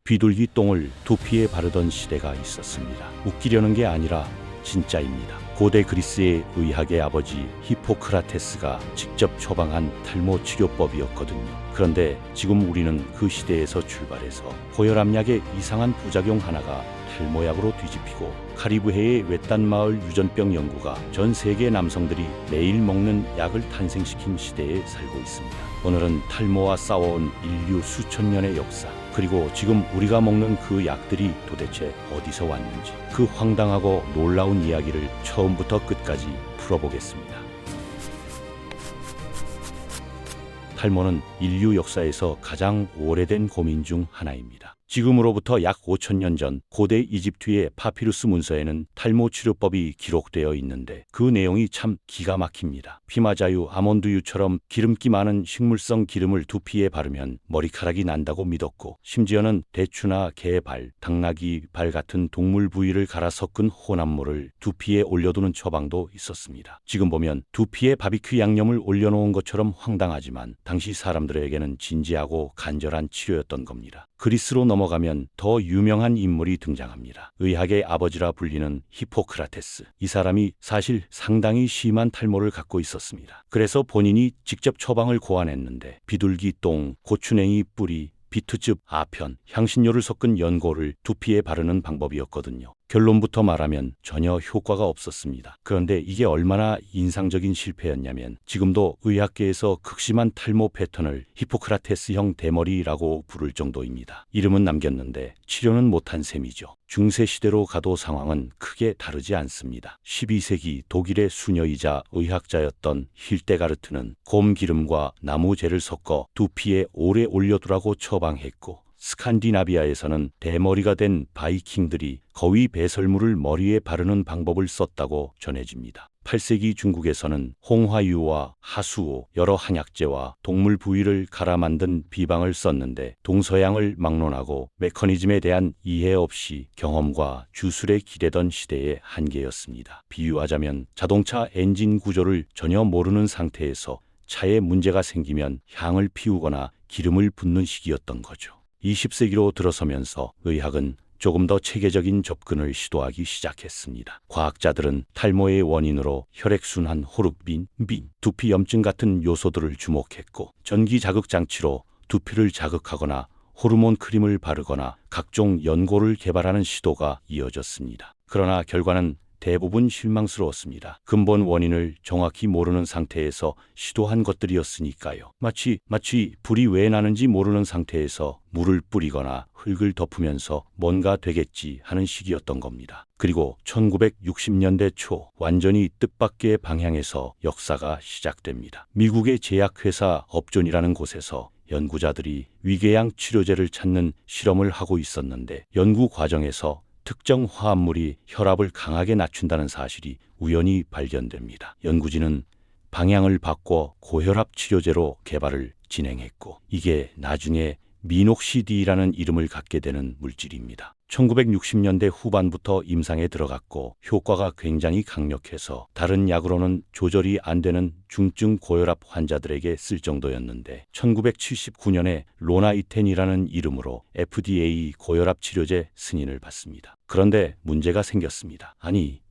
비둘기 똥을 두피에 바르던 시대가 있었습니다. 웃기려는 게 아니라 진짜입니다. 고대 그리스의 의학의 아버지 히포크라테스가 직접 처방한 탈모 치료법이었거든요. 그런데 지금 우리는 그 시대에서 출발해서 고혈압약의 이상한 부작용 하나가 탈모약으로 뒤집히고 카리브해의 외딴 마을 유전병 연구가 전 세계 남성들이 매일 먹는 약을 탄생시킨 시대에 살고 있습니다. 오늘은 탈모와 싸워온 인류 수천 년의 역사, 그리고 지금 우리가 먹는 그 약들이 도대체 어디서 왔는지, 그 황당하고 놀라운 이야기를 처음부터 끝까지 풀어보겠습니다. 탈모는 인류 역사에서 가장 오래된 고민 중 하나입니다. 지금으로부터 약 5,000년 전 고대 이집트의 파피루스 문서에는 탈모 치료법이 기록되어 있는데 그 내용이 참 기가 막힙니다. 피마자유, 아몬드유처럼 기름기 많은 식물성 기름을 두피에 바르면 머리카락이 난다고 믿었고, 심지어는 대추나 개 발, 당나귀 발 같은 동물 부위를 갈아 섞은 혼합물을 두피에 올려두는 처방도 있었습니다. 지금 보면 두피에 바비큐 양념을 올려놓은 것처럼 황당하지만 당시 사람들에게는 진지하고 간절한 치료였던 겁니다. 그리스로 넘어가면 더 유명한 인물이 등장합니다. 의학의 아버지라 불리는 히포크라테스. 이 사람이 사실 상당히 심한 탈모를 갖고 있었습니다. 그래서 본인이 직접 처방을 고안했는데 비둘기 똥, 고추냉이 뿌리, 비트즙, 아편, 향신료를 섞은 연고를 두피에 바르는 방법이었거든요. 결론부터 말하면 전혀 효과가 없었습니다. 그런데 이게 얼마나 인상적인 실패였냐면 지금도 의학계에서 극심한 탈모 패턴을 히포크라테스형 대머리라고 부를 정도입니다. 이름은 남겼는데 치료는 못한 셈이죠. 중세시대로 가도 상황은 크게 다르지 않습니다. 12세기 독일의 수녀이자 의학자였던 힐데가르트는 곰 기름과 나무재를 섞어 두피에 오래 올려두라고 처방했고, 스칸디나비아에서는 대머리가 된 바이킹들이 거위 배설물을 머리에 바르는 방법을 썼다고 전해집니다. 8세기 중국에서는 홍화유와 하수오, 여러 한약재와 동물 부위를 갈아 만든 비방을 썼는데 동서양을 막론하고 메커니즘에 대한 이해 없이 경험과 주술에 기대던 시대의 한계였습니다. 비유하자면 자동차 엔진 구조를 전혀 모르는 상태에서 차에 문제가 생기면 향을 피우거나 기름을 붓는 시기였던 거죠. 20세기로 들어서면서 의학은 조금 더 체계적인 접근을 시도하기 시작했습니다. 과학자들은 탈모의 원인으로 혈액순환 호르몬, 두피 염증 같은 요소들을 주목했고, 전기 자극 장치로 두피를 자극하거나 호르몬 크림을 바르거나 각종 연고를 개발하는 시도가 이어졌습니다. 그러나 결과는 대부분 실망스러웠습니다. 근본 원인을 정확히 모르는 상태에서 시도한 것들이었으니까요. 마치 불이 왜 나는지 모르는 상태에서 물을 뿌리거나 흙을 덮으면서 뭔가 되겠지 하는 식이었던 겁니다. 그리고 1960년대 초 완전히 뜻밖의 방향에서 역사가 시작됩니다. 미국의 제약회사 업존이라는 곳에서 연구자들이 위궤양 치료제를 찾는 실험을 하고 있었는데 연구 과정에서 특정 화합물이 혈압을 강하게 낮춘다는 사실이 우연히 발견됩니다. 연구진은 방향을 바꿔 고혈압 치료제로 개발을 진행했고, 이게 나중에 미녹시딜이라는 이름을 갖게 되는 물질입니다. 1960년대 후반부터 임상에 들어갔고 효과가 굉장히 강력해서 다른 약으로는 조절이 안 되는 중증 고혈압 환자들에게 쓸 정도였는데 1979년에 로나이텐이라는 이름으로 FDA 고혈압 치료제 승인을 받습니다. 그런데 문제가 생겼습니다. 아니,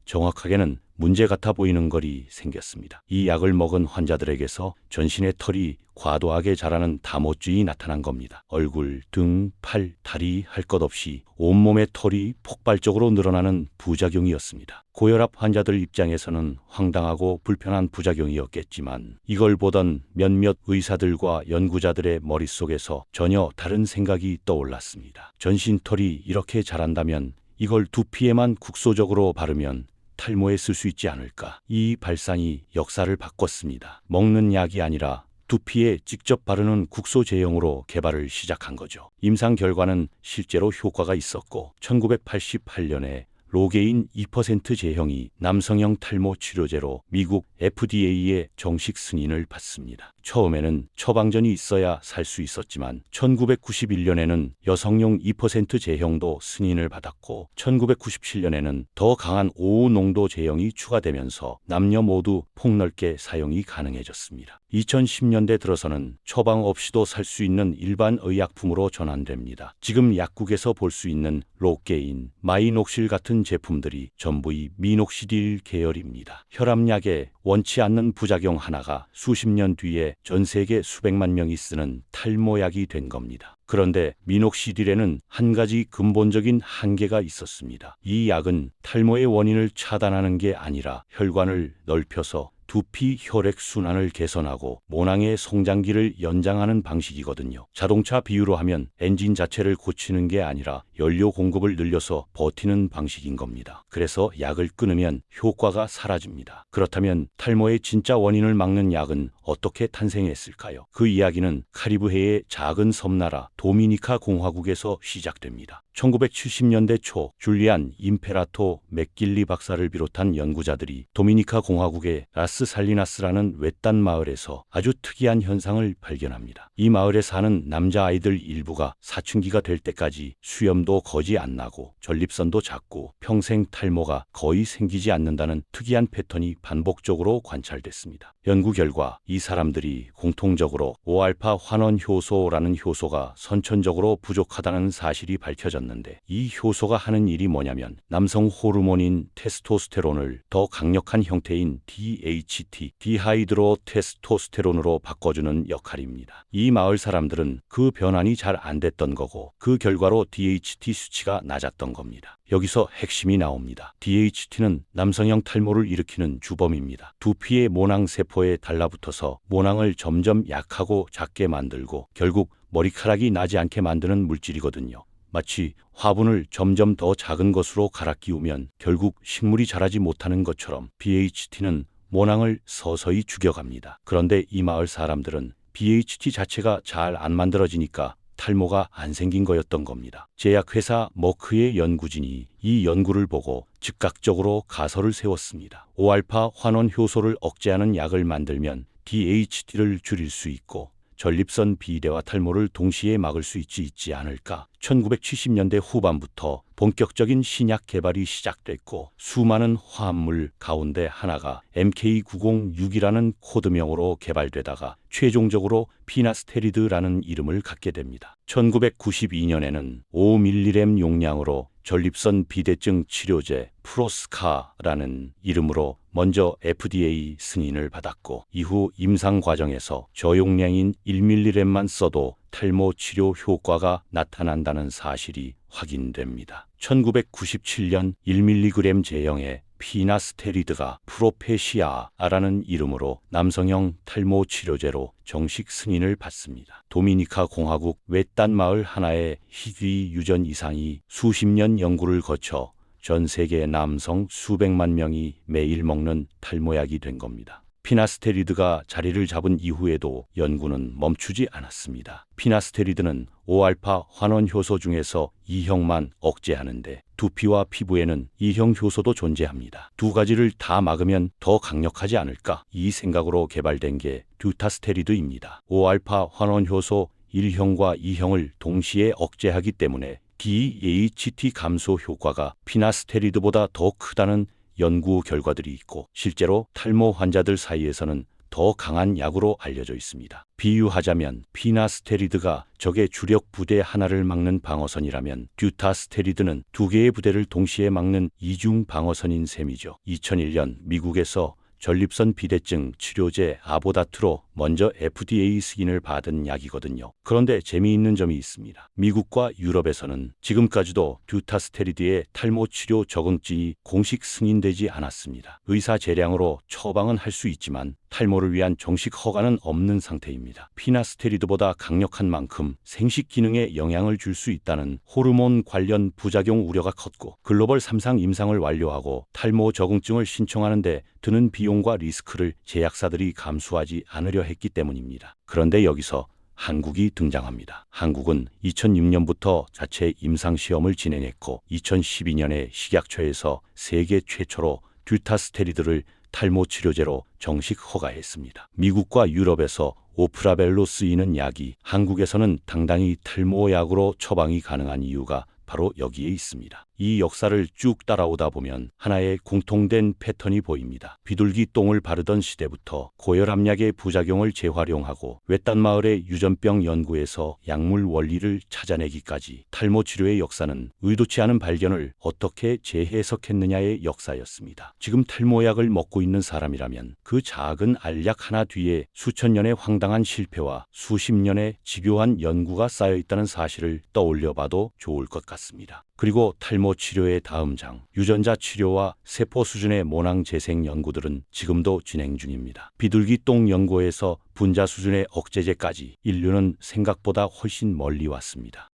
정확하게는 문제 같아 보이는 것이 생겼습니다. 이 약을 먹은 환자들에게서 전신의 털이 과도하게 자라는 다모증이 나타난 겁니다. 얼굴, 등, 팔, 다리 할 것 없이 온몸의 털이 폭발적으로 늘어나는 부작용이었습니다. 고혈압 환자들 입장에서는 황당하고 불편한 부작용이었겠지만 이걸 보던 몇몇 의사들과 연구자들의 머릿속에서 전혀 다른 생각이 떠올랐습니다. 전신털이 이렇게 자란다면 이걸 두피에만 국소적으로 바르면 탈모에 쓸 수 있지 않을까. 이 발상이 역사를 바꿨습니다. 먹는 약이 아니라 두피에 직접 바르는 국소 제형으로 개발을 시작한 거죠. 임상 결과는 실제로 효과가 있었고 1988년에 로게인 2% 제형이 남성형 탈모 치료제로 미국 FDA의 정식 승인을 받습니다. 처음에는 처방전이 있어야 살 수 있었지만 1991년에는 여성용 2% 제형도 승인을 받았고 1997년에는 더 강한 5농도 제형이 추가되면서 남녀 모두 폭넓게 사용이 가능해졌습니다. 2010년대 들어서는 처방 없이도 살 수 있는 일반 의약품으로 전환됩니다. 지금 약국에서 볼 수 있는 로게인, 마이녹실 같은 제품들이 전부 이 미녹시딜 계열입니다. 혈압약에 원치 않는 부작용 하나가 수십 년 뒤에 전 세계 수백만 명이 쓰는 탈모약이 된 겁니다. 그런데 미녹시딜에는 한 가지 근본적인 한계가 있었습니다. 이 약은 탈모의 원인을 차단하는 게 아니라 혈관을 넓혀서 두피 혈액 순환을 개선하고 모낭의 성장기를 연장하는 방식이거든요. 자동차 비유로 하면 엔진 자체를 고치는 게 아니라 연료 공급을 늘려서 버티는 방식인 겁니다. 그래서 약을 끊으면 효과가 사라집니다. 그렇다면 탈모의 진짜 원인을 막는 약은 어떻게 탄생했을까요? 그 이야기는 카리브해의 작은 섬나라 도미니카 공화국에서 시작됩니다. 1970년대 초 줄리안 임페라토 맥길리 박사를 비롯한 연구자들이 도미니카 공화국의 라스살리나스라는 외딴 마을에서 아주 특이한 현상을 발견합니다. 이 마을에 사는 남자아이들 일부가 사춘기가 될 때까지 수염도 거의 안 나고 전립선도 작고 평생 탈모가 거의 생기지 않는다는 특이한 패턴이 반복적으로 관찰됐습니다. 연구 결과 이 사람들이 공통적으로 5알파 환원 효소라는 효소가 선천적으로 부족하다는 사실이 밝혀졌는데, 이 효소가 하는 일이 뭐냐면 남성 호르몬인 테스토스테론을 더 강력한 형태인 DHT, 디하이드로 테스토스테론으로 바꿔주는 역할입니다. 이 마을 사람들은 그 변환이 잘 안 됐던 거고 그 결과로 DHT 수치가 낮았던 겁니다. 여기서 핵심이 나옵니다. DHT는 남성형 탈모를 일으키는 주범입니다. 두피의 모낭세포에 달라붙어서 모낭을 점점 약하고 작게 만들고 결국 머리카락이 나지 않게 만드는 물질이거든요. 마치 화분을 점점 더 작은 것으로 갈아 끼우면 결국 식물이 자라지 못하는 것처럼 BHT는 모낭을 서서히 죽여갑니다. 그런데 이 마을 사람들은 BHT 자체가 잘 안 만들어지니까 탈모가 안 생긴 거였던 겁니다. 제약회사 머크의 연구진이 이 연구를 보고 즉각적으로 가설을 세웠습니다. 5알파 환원 효소를 억제하는 약을 만들면 DHT를 줄일 수 있고 전립선 비대와 탈모를 동시에 막을 수 있지 않을까. 1970년대 후반부터 본격적인 신약 개발이 시작됐고 수많은 화합물 가운데 하나가 MK906이라는 코드명으로 개발되다가 최종적으로 피나스테리드라는 이름을 갖게 됩니다. 1992년에는 5mg 용량으로 전립선 비대증 치료제 프로스카라는 이름으로 먼저 FDA 승인을 받았고 이후 임상 과정에서 저용량인 1mg만 써도 탈모 치료 효과가 나타난다는 사실이 확인됩니다. 1997년 1mg 제형의 피나스테리드가 프로페시아라는 이름으로 남성형 탈모 치료제로 정식 승인을 받습니다. 도미니카 공화국 외딴 마을 하나의 희귀 유전 이상이 수십 년 연구를 거쳐 전 세계 남성 수백만 명이 매일 먹는 탈모약이 된 겁니다. 피나스테리드가 자리를 잡은 이후에도 연구는 멈추지 않았습니다. 피나스테리드는 5알파 환원 효소 중에서 2형만 억제하는데 두피와 피부에는 2형 효소도 존재합니다. 두 가지를 다 막으면 더 강력하지 않을까? 이 생각으로 개발된 게 듀타스테리드입니다. 5알파 환원 효소 1형과 2형을 동시에 억제하기 때문에 DHT 감소 효과가 피나스테리드보다 더 크다는 연구 결과들이 있고 실제로 탈모 환자들 사이에서는 더 강한 약으로 알려져 있습니다. 비유하자면 피나스테리드가 적의 주력 부대 하나를 막는 방어선이라면 듀타스테리드는 두 개의 부대를 동시에 막는 이중 방어선인 셈이죠. 2001년 미국에서 전립선 비대증 치료제 아보다트로 먼저 FDA 승인을 받은 약이거든요. 그런데 재미있는 점이 있습니다. 미국과 유럽에서는 지금까지도 듀타스테리드의 탈모 치료 적응증이 공식 승인되지 않았습니다. 의사 재량으로 처방은 할 수 있지만 탈모를 위한 정식 허가는 없는 상태입니다. 피나스테리드보다 강력한 만큼 생식 기능에 영향을 줄 수 있다는 호르몬 관련 부작용 우려가 컸고 글로벌 3상 임상을 완료하고 탈모 적응증을 신청하는데 드는 비용과 리스크를 제약사들이 감수하지 않으려 했기 때문입니다. 그런데 여기서 한국이 등장합니다. 한국은 2006년부터 자체 임상시험을 진행했고 2012년에 식약처에서 세계 최초로 듀타스테리드를 탈모 치료제로 정식 허가했습니다. 미국과 유럽에서 오프라벨로 쓰이는 약이 한국에서는 당당히 탈모약으로 처방이 가능한 이유가 바로 여기에 있습니다. 이 역사를 쭉 따라오다 보면 하나의 공통된 패턴이 보입니다. 비둘기 똥을 바르던 시대부터 고혈압약의 부작용을 재활용하고 외딴 마을의 유전병 연구에서 약물 원리를 찾아내기까지 탈모 치료의 역사는 의도치 않은 발견을 어떻게 재해석했느냐의 역사였습니다. 지금 탈모약을 먹고 있는 사람이라면 그 작은 알약 하나 뒤에 수천 년의 황당한 실패와 수십 년의 집요한 연구가 쌓여 있다는 사실을 떠올려봐도 좋을 것 같습니다. 그리고 탈모 치료의 다음 장, 유전자 치료와 세포 수준의 모낭 재생 연구들은 지금도 진행 중입니다. 비둘기 똥 연구에서 분자 수준의 억제제까지 인류는 생각보다 훨씬 멀리 왔습니다.